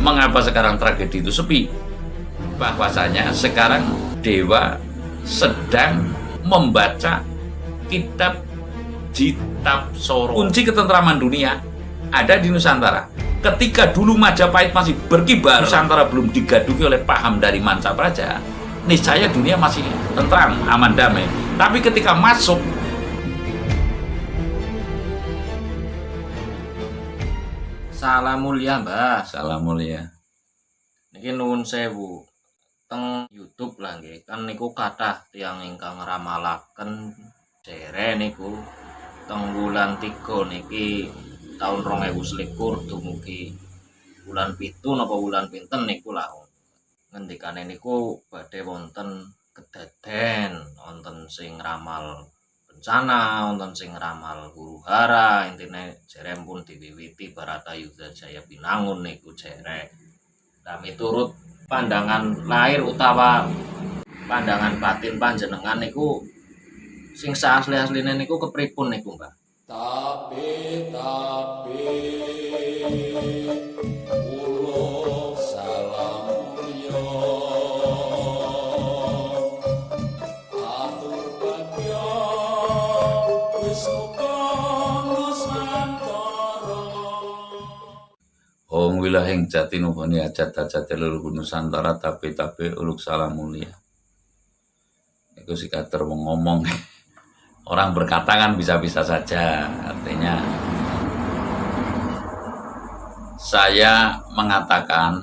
Mengapa sekarang tragedi itu sepi? Bahwasanya sekarang dewa sedang membaca kitab Jitab Soro. Kunci ketentraman dunia ada di Nusantara. Ketika dulu Majapahit masih berkibar, Nusantara belum digaduhi oleh paham dari Mancapraja, niscaya dunia masih tentram, aman, damai. Tapi ketika masuk Salam mulia, Mbah. salam mulia, Niki nuwun sewu. Teng YouTube lah nggih. Kan niku kathah tiyang ingkang ngramalaken jere niku teng wulan 3 niki taun 2021 dumugi wulan 7 napa wulan pinten niku lah. Ngendikane niku badhe wonten kedaden, wonten sing ramal bencana, wonten sing ramal huru-hara, intine jere pun diwiwiti Baratayuda Jaya Binangun niku jere. Nah, miturut pandangan lahir utawa pandangan batin panjenengan niku sing saasli-asline niku kepripun niku, Mbah? Tapi uluk salam yo atur bagyo wis Nusantara. Om wilahing jati nuhoni ajat-ajat leluhur Nusantara tapi uluk salam mulia. Itu si kater ngomong. Orang berkata kan bisa-bisa saja, artinya saya mengatakan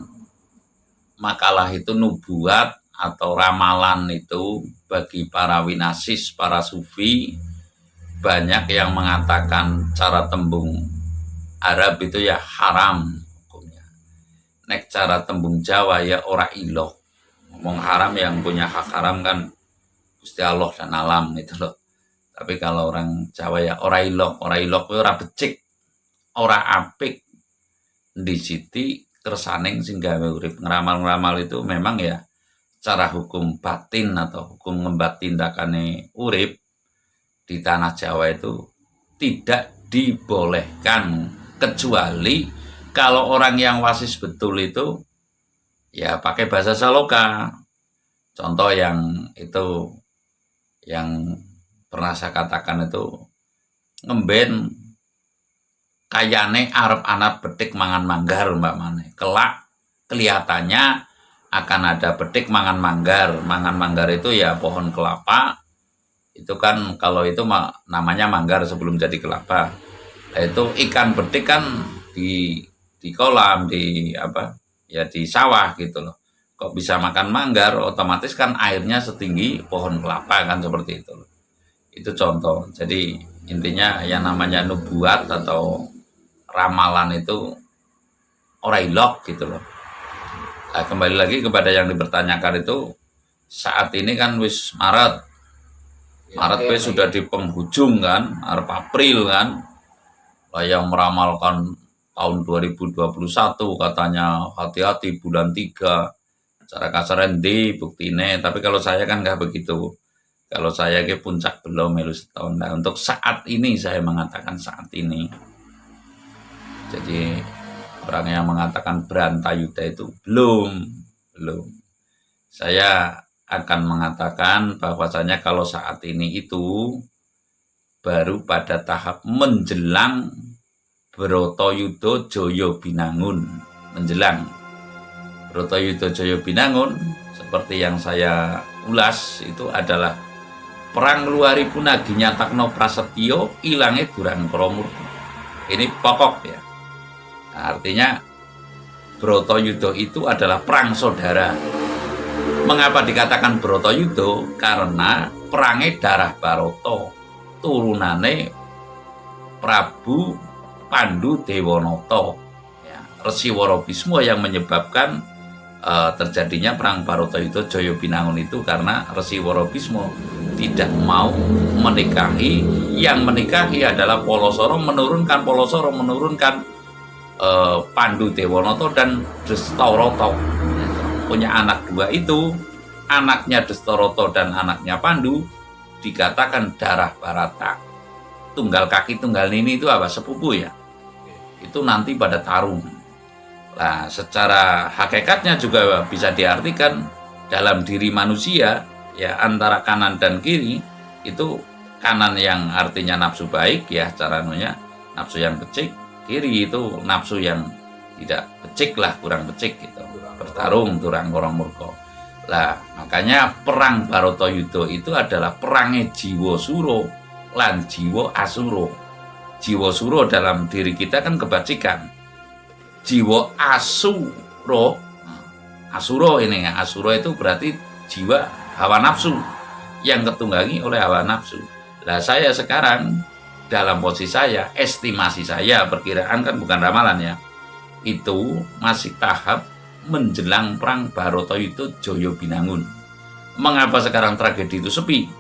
makalah itu nubuat atau ramalan itu bagi para winasis, para sufi, banyak yang mengatakan cara tembung Arab itu ya haram hukumnya. Nek cara tembung Jawa ya ora iloh. Ngomong haram yang punya hak haram kan Gusti Allah dan alam itu loh. Tapi kalau orang Jawa ya ora ilok itu ora becik, ora apik, di siti kersaning sehingga urip ngeramal-ngeramal itu memang ya cara hukum batin atau hukum ngembat tindakane urip di tanah Jawa itu tidak dibolehkan kecuali kalau orang yang wasis betul itu ya pakai bahasa Saloka. Contoh yang itu yang pernah saya katakan itu ngemben kayane arep anak betik mangan manggar mbak Mane. Kelak kelihatannya akan ada betik mangan manggar. Mangan manggar itu ya pohon kelapa. Itu kan kalau itu namanya manggar sebelum jadi kelapa. Itu ikan betik kan di kolam, di apa? Ya di sawah gitu loh. Kok bisa makan manggar, otomatis kan airnya setinggi pohon kelapa kan seperti itu loh. Itu contoh. Jadi intinya yang namanya nubuat atau ramalan itu ora ilok gitu loh. Nah, kembali lagi kepada yang dipertanyakan itu saat ini kan wis Maret wis sudah di penghujung kan, Arep April kan. Lah yang meramalkan tahun 2021 katanya hati-hati bulan 3. Cara kasaran di buktine, tapi kalau saya kan nggak begitu. Kalau saya ke puncak belum melu setahun. Nah, untuk saat ini saya mengatakan saat ini. Jadi orang yang mengatakan Brantayuda itu belum. Saya akan mengatakan bahwasanya kalau saat ini itu baru pada tahap menjelang Bratayuda Jaya Binangun. Menjelang Bratayuda Jaya Binangun seperti yang saya ulas itu adalah perang luari punagi nyatakno prasetyo ilange durang kramurti. Ini pokok ya. Nah, artinya Bratayuda itu adalah perang saudara. Mengapa dikatakan Bratayuda? Karena perange darah Barata, turunane Prabu Pandu Dewanata. Ya, Resi Worobismo yang menyebabkan terjadinya perang Bratayuda Jaya Binangun itu karena Resi Worobismo tidak mau menikahi, yang menikahi adalah Polosoro menurunkan Pandu Dewanata dan Destarata. Punya anak dua itu, anaknya Destarata dan anaknya Pandu dikatakan darah Barata. Tunggal kaki tunggal nini itu apa? Sepupu ya. Itu nanti pada tarung. Nah, secara hakikatnya juga bisa diartikan dalam diri manusia, ya, antara kanan dan kiri itu kanan yang artinya nafsu baik, ya, caranya nafsu yang becik, kiri itu nafsu yang tidak becik lah, kurang becik gitu, bertarung turang korong murko. Lah makanya perang Bharatayuddha itu adalah perangnya jiwa suro lan jiwa asuro. Jiwa suro dalam diri kita kan kebajikan, jiwa asuro, asuro ini ya, asuro itu berarti jiwa hawa nafsu yang ketunggangi oleh hawa nafsu. Lah saya sekarang dalam posisi saya, estimasi saya, perkiraan kan bukan ramalan ya, itu masih tahap menjelang perang Bharatayuddha Jaya Binangun. Mengapa sekarang tragedi itu sepi?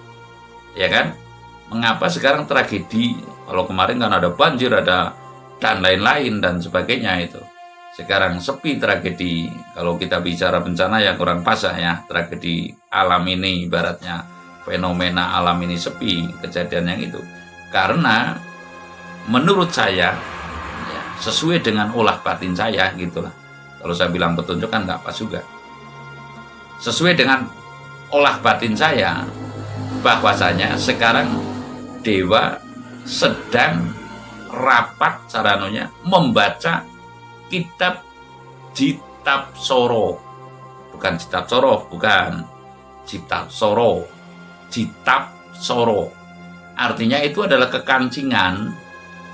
Ya kan? Mengapa sekarang tragedi? Kalau kemarin kan ada banjir, ada dan lain-lain dan sebagainya itu. Sekarang sepi tragedi. Kalau kita bicara bencana ya kurang pas ya. Tragedi alam ini ibaratnya fenomena alam ini sepi kejadian yang itu. Karena menurut saya ya, sesuai dengan olah batin saya gitulah. Kalau saya bilang petunjuk kan nggak pas juga. Sesuai dengan olah batin saya, bahwasanya sekarang dewa sedang rapat saranunya membaca kitab Jitab Soro. Bukan Jitab Soro, bukan Jitab Soro. Jitab Soro. Artinya itu adalah kekancingan.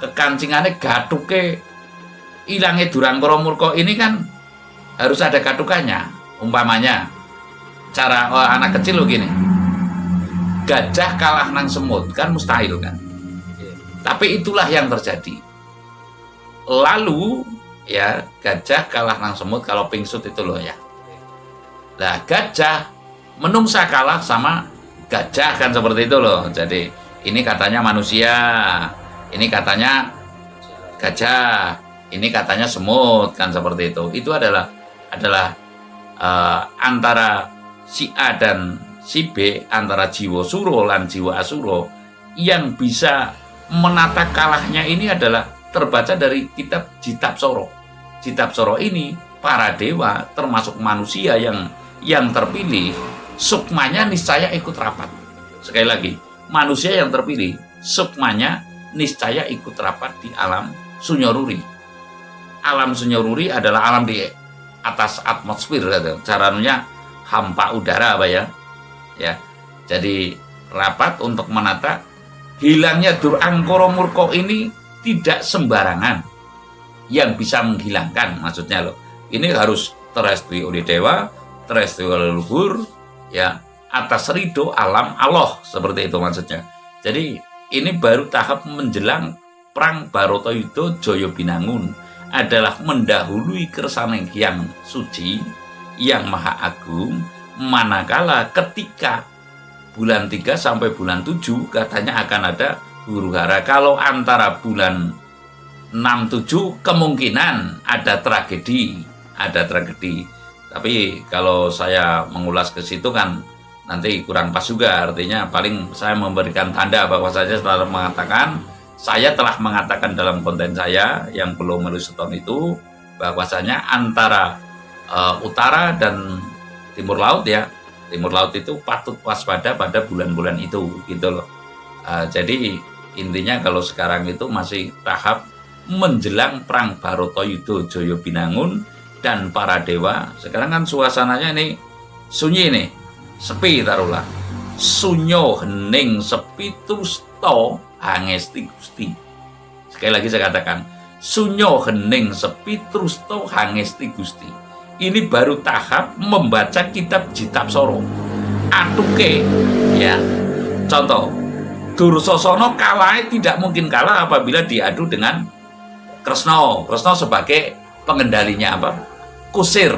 Kekancingannya gatuke ilangnya durang koro murko ini kan harus ada gatukannya. Umpamanya cara anak kecil lo gini, gajah kalah nang semut kan mustahil kan, tapi itulah yang terjadi. Lalu ya gajah kalah nang semut kalau pingsut itu loh ya. Nah gajah menungsa kalah sama gajah kan seperti itu loh. Jadi ini katanya manusia, ini katanya gajah, ini katanya semut kan seperti itu. Itu adalah antara si A dan si B, antara jiwa suro dan jiwa asuro, yang bisa menata kalahnya ini adalah terbaca dari kitab Jitab Soro. Jitab Soro ini para dewa termasuk manusia yang terpilih, sukmanya niscaya ikut rapat. Sekali lagi, manusia yang terpilih, sukmanya niscaya ikut rapat di alam sunyoruri. Alam sunyoruri adalah alam di atas atmosfer, caranya hampa udara apa ya. Jadi rapat untuk menata hilangnya durangkoro murko ini tidak sembarangan yang bisa menghilangkan, maksudnya loh. Ini harus terestui oleh dewa, terestui oleh leluhur, ya, atas ridho alam Allah, seperti itu maksudnya. Jadi ini baru tahap menjelang perang Bharatayuddha Jaya Binangun, adalah mendahului kersane yang suci, yang maha agung, manakala ketika bulan 3 sampai bulan 7 katanya akan ada huru hara. Kalau antara bulan 6-7 kemungkinan ada tragedi. Tapi kalau saya mengulas ke situ kan nanti kurang pas juga, artinya paling saya memberikan tanda bahwa saja setelah mengatakan, saya telah mengatakan dalam konten saya yang belum melusuton itu, bahwasanya antara utara dan timur laut ya, timur laut itu patut waspada pada bulan-bulan itu gitu loh. Jadi intinya kalau sekarang itu masih tahap menjelang perang Bharatayuddha Jaya Binangun dan para dewa. Sekarang kan suasananya ini sunyi nih, sepi taruhlah. Sunyo hening sepi tusto hangesti Gusti. Sekali lagi saya katakan, sunyo hening sepi tusto hangesti Gusti. Ini baru tahap membaca kitab Jitab Soro. Atuke ya. Contoh, Dursasana kalah tidak mungkin kalah apabila diadu dengan Kresna. Kresna sebagai pengendalinya apa? Kusir.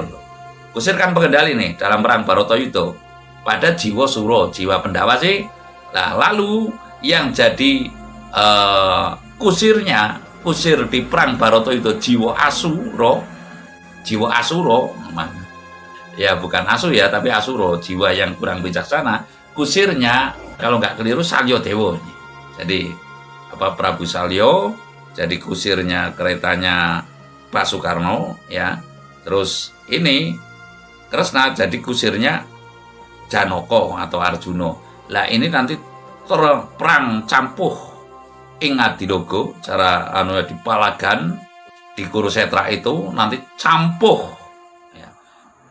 Kusir kan pengendali nih dalam perang Bharatayuddha pada jiwa suro, jiwa pendawa sih. Nah, lalu yang jadi kusir di perang Bharatayuddha jiwa asuro, ya bukan asu ya, tapi asuro, jiwa yang kurang bijaksana. Kusirnya kalau nggak keliru Salyo Dewo. Jadi apa, Prabu Salyo jadi kusirnya keretanya Pak Soekarno ya, Terus ini Kresna jadi kusirnya Janaka atau Arjuna. Lah ini nanti perang campuh ing Adilogo, cara di Palagan di Kurusetra itu nanti campuh. Ya.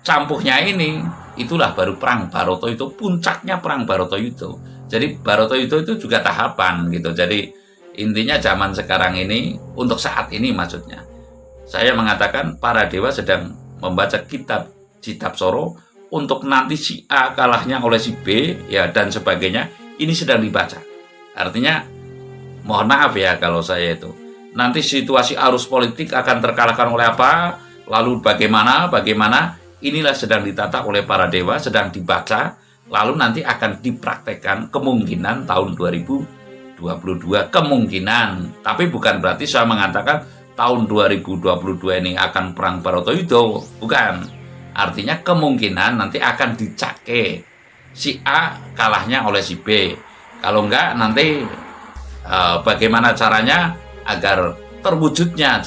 Campuhnya ini itulah baru perang Bharatayuddha, puncaknya perang Bharatayuddha. Jadi Bharatayuddha itu juga tahapan gitu. Jadi intinya zaman sekarang ini untuk saat ini maksudnya. Saya mengatakan para dewa sedang membaca kitab Citabsara untuk nanti si A kalahnya oleh si B ya dan sebagainya, ini sedang dibaca. Artinya mohon maaf ya kalau saya itu nanti situasi arus politik akan terkalahkan oleh apa, lalu bagaimana inilah sedang ditata oleh para dewa, sedang dibaca, lalu nanti akan dipraktekkan kemungkinan tahun 2022 kemungkinan, tapi bukan berarti saya mengatakan tahun 2022 ini akan perang Bharatayuddha, bukan. Artinya kemungkinan nanti akan dicake si A kalahnya oleh si B. Kalau enggak nanti bagaimana caranya agar terwujudnya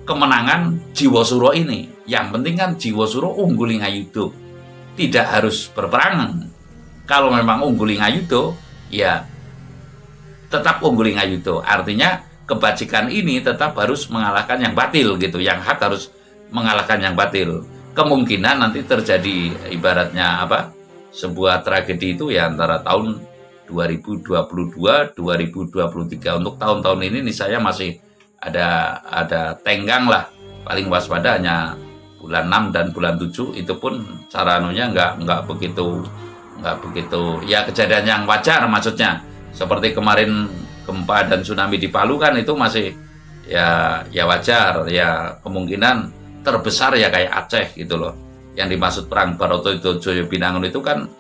kemenangan Jiwasura ini. Yang penting kan Jiwasura ungguli ngayuda. Tidak harus berperang. Kalau memang ungguli ngayuda, ya tetap ungguli ngayuda. Artinya kebajikan ini tetap harus mengalahkan yang batil gitu. Yang hak harus mengalahkan yang batil. Kemungkinan nanti terjadi ibaratnya sebuah tragedi itu ya antara tahun 2022 2023. Untuk tahun-tahun ini nih saya masih ada tenggang lah, paling waspada hanya bulan 6 dan bulan 7, itu pun cara nggak begitu ya, kejadian yang wajar maksudnya. Seperti kemarin gempa dan tsunami di Palu kan itu masih ya wajar ya, kemungkinan terbesar ya kayak Aceh gitu loh. Yang dimaksud perang Bharatayuddha Jaya Binangun itu kan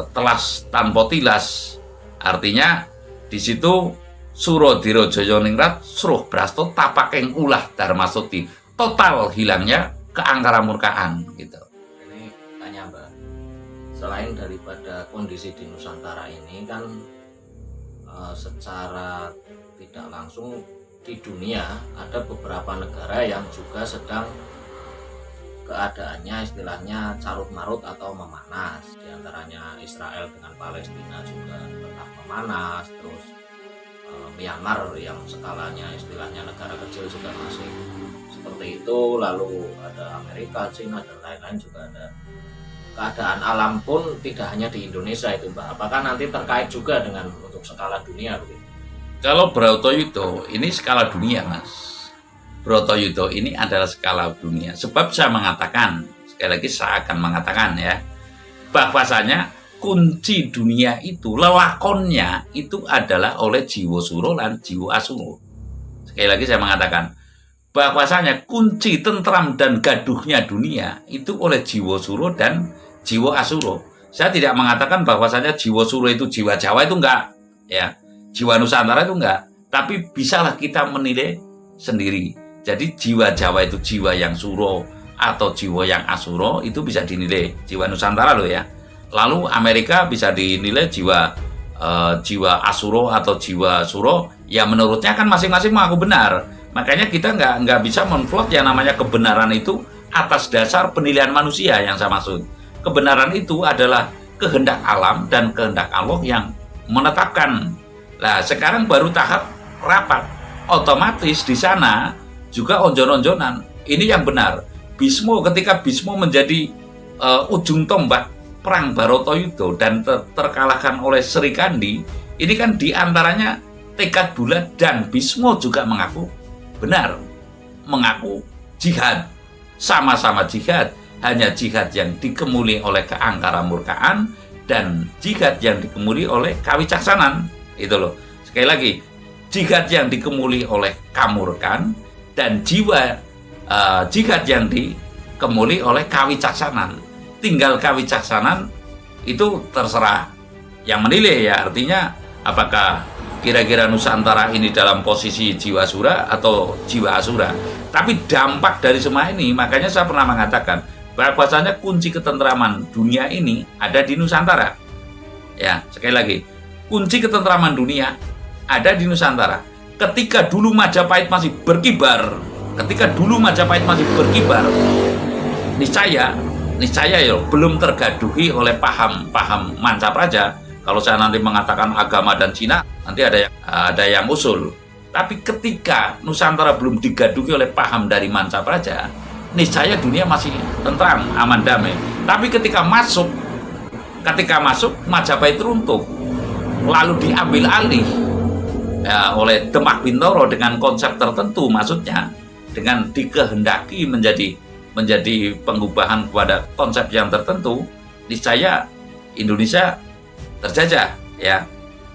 telas tanpa tilas. Artinya di situ Suradira Jayaningrat suruh Brasto tapakeng ulah Darmasoti, total hilangnya keangkaramurkaan gitu. Ini tanya Mbak, selain daripada kondisi di Nusantara ini kan secara tidak langsung di dunia ada beberapa negara yang juga sedang keadaannya istilahnya carut marut atau memanas. Di antaranya Israel dengan Palestina juga tetap memanas, terus Myanmar yang skalanya istilahnya negara kecil juga masih seperti itu, lalu ada Amerika, China dan lain-lain juga ada. Keadaan alam pun tidak hanya di Indonesia itu Mbak, apakah nanti terkait juga dengan untuk skala dunia begitu? Kalau Bharatayuddha ini skala dunia Mas. Bharatayuddha ini adalah skala dunia. Sebab saya mengatakan, sekali lagi saya akan mengatakan ya, bahwasanya kunci dunia itu, lelakonnya itu adalah oleh Jiwasura dan Jiwasura. Sekali lagi saya mengatakan, bahwasanya kunci tentram dan gaduhnya dunia itu oleh Jiwasura dan Jiwasura. Saya tidak mengatakan bahwasanya Jiwasura itu jiwa Jawa itu enggak, ya. Jiwa Nusantara itu enggak, tapi bisalah kita menilai sendiri. Jadi jiwa Jawa itu jiwa yang suro atau jiwa yang asuro itu bisa dinilai jiwa Nusantara loh ya. Lalu Amerika bisa dinilai jiwa asuro atau jiwa suro, ya menurutnya kan masing-masing mengaku benar. Makanya kita nggak bisa menflot yang namanya kebenaran itu atas dasar penilaian manusia yang saya maksud. Kebenaran itu adalah kehendak alam dan kehendak Allah yang menetapkan. Nah, sekarang baru tahap rapat. Otomatis di sana juga onjon-onjonan. Ini yang benar. Ketika Bisma menjadi ujung tombak perang Bharatayuddha dan terkalahkan oleh Sri Kandi, ini kan diantaranya tekad bulat dan Bisma juga mengaku benar. Mengaku jihad. Sama-sama jihad. Hanya jihad yang dikemuli oleh keangkaramurkaan dan jihad yang dikemuli oleh kawicaksanan. Itu loh, sekali lagi, jihad yang dikemuli oleh kamurkan dan jihad yang dikemuli oleh kawicaksanan. Tinggal kawicaksanan itu terserah yang menilai ya. Artinya apakah kira-kira Nusantara ini dalam posisi jiwa sura atau jiwa asura. Tapi dampak dari semua ini, makanya saya pernah mengatakan bahwasanya kunci ketentraman dunia ini ada di Nusantara. Ya, sekali lagi, kunci ketentraman dunia ada di Nusantara. Ketika dulu Majapahit masih berkibar, ketika dulu Majapahit masih berkibar, niscaya ya belum tergaduhi oleh paham Mancapraja. Kalau saya nanti mengatakan agama dan Cina, nanti ada yang usul. Tapi ketika Nusantara belum digaduhi oleh paham dari Mancapraja, niscaya dunia masih tentram, aman, damai. Tapi ketika masuk Majapahit runtuh, lalu diambil alih ya, oleh Demak Bintoro dengan konsep tertentu, maksudnya dengan dikehendaki menjadi pengubahan kepada konsep yang tertentu, niscaya Indonesia terjajah ya.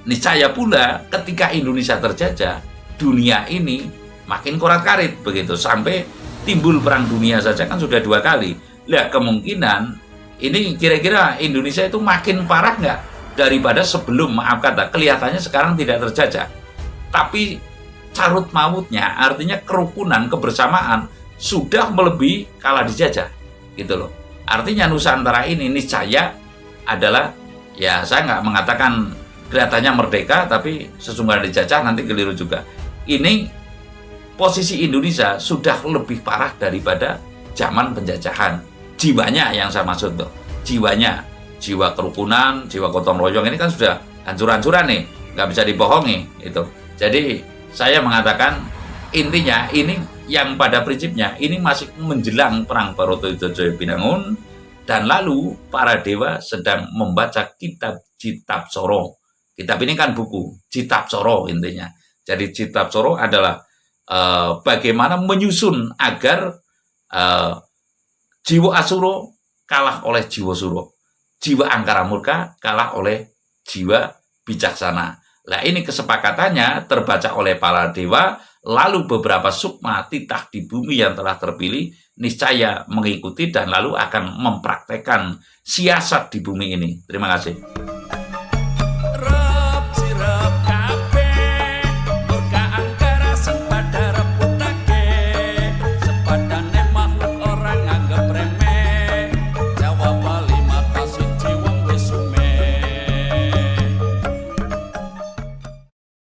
Niscaya pula ketika Indonesia terjajah, dunia ini makin korat-karit begitu, sampai timbul perang dunia saja kan sudah 2 kali. Lihat kemungkinan ini kira-kira Indonesia itu makin parah nggak daripada sebelum, maaf kata, kelihatannya sekarang tidak terjajah. Tapi carut mautnya, artinya kerukunan, kebersamaan sudah melebihi kala dijajah gitu loh. Artinya Nusantara ini niscaya adalah, ya saya nggak mengatakan kelihatannya merdeka tapi sesungguhnya dijajah, nanti keliru juga. Ini posisi Indonesia sudah lebih parah daripada zaman penjajahan. Jiwanya yang saya maksud tuh, jiwanya, jiwa kerukunan, jiwa gotong royong ini kan sudah hancur-hancuran nih, nggak bisa dibohongi itu. Jadi saya mengatakan intinya ini yang pada prinsipnya ini masih menjelang perang Baratoyuda Binangun, dan lalu para dewa sedang membaca kitab Citapsoro. Kitab ini kan buku Citapsoro intinya. Jadi Citapsoro adalah bagaimana menyusun agar jiwa Asuro kalah oleh jiwa Suro, jiwa Angkara Murka kalah oleh jiwa bijaksana. Nah ini kesepakatannya terbaca oleh para dewa, lalu beberapa sukma titah di bumi yang telah terpilih niscaya mengikuti dan lalu akan mempraktekkan siasat di bumi ini. Terima kasih.